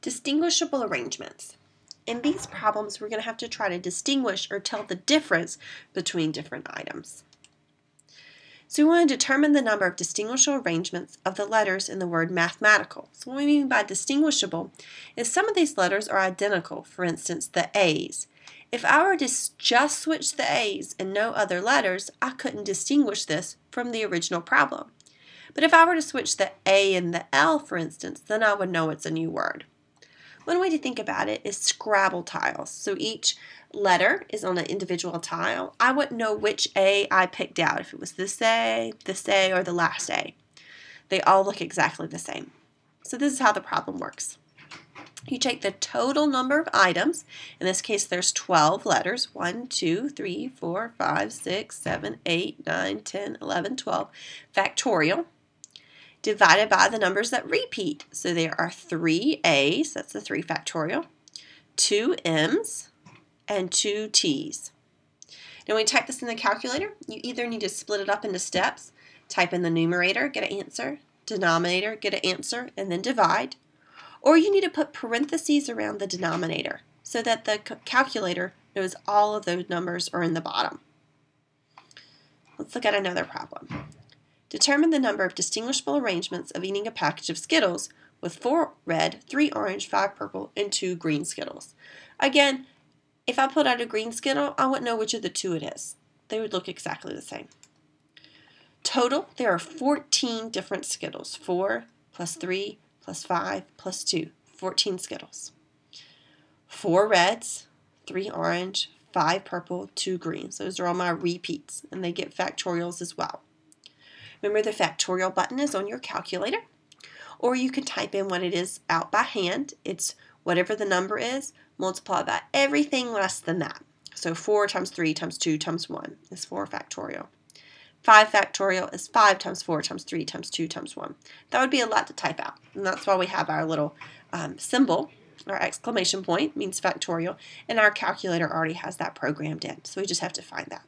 Distinguishable arrangements. In these problems, we're going to have to try to distinguish or tell the difference between different items. So we want to determine the number of distinguishable arrangements of the letters in the word mathematical. So what we mean by distinguishable is some of these letters are identical, for instance, the A's. If I were to just switch the A's and no other letters, I couldn't distinguish this from the original problem. But if I were to switch the A and the L, for instance, then I would know it's a new word. One way to think about it is Scrabble tiles. So each letter is on an individual tile. I wouldn't know which A I picked out, if it was this A, or the last A. They all look exactly the same. So this is how the problem works. You take the total number of items. In this case, there's 12 letters. 1, 2, 3, 4, 5, 6, 7, 8, 9, 10, 11, 12. Factorial. Divided by the numbers that repeat. So there are 3 A's, that's the 3 factorial, 2 M's, and 2 T's. Now when you type this in the calculator, you either need to split it up into steps, type in the numerator, get an answer, denominator, get an answer, and then divide, or you need to put parentheses around the denominator so that the calculator knows all of those numbers are in the bottom. Let's look at another problem. Determine the number of distinguishable arrangements of eating a package of Skittles with 4 red, 3 orange, 5 purple, and 2 green Skittles. Again, if I pulled out a green Skittle, I wouldn't know which of the 2 it is. They would look exactly the same. Total, there are 14 different Skittles. 4 plus 3 plus 5 plus 2. 14 Skittles. 4 reds, 3 orange, 5 purple, 2 greens. Those are all my repeats, and they get factorials as well. Remember, the factorial button is on your calculator, or you can type in what it is out by hand. It's whatever the number is, multiplied by everything less than that. So 4 times 3 times 2 times 1 is 4 factorial. 5 factorial is 5 times 4 times 3 times 2 times 1. That would be a lot to type out, and that's why we have our little symbol. Our exclamation point means factorial, and our calculator already has that programmed in, so we just have to find that.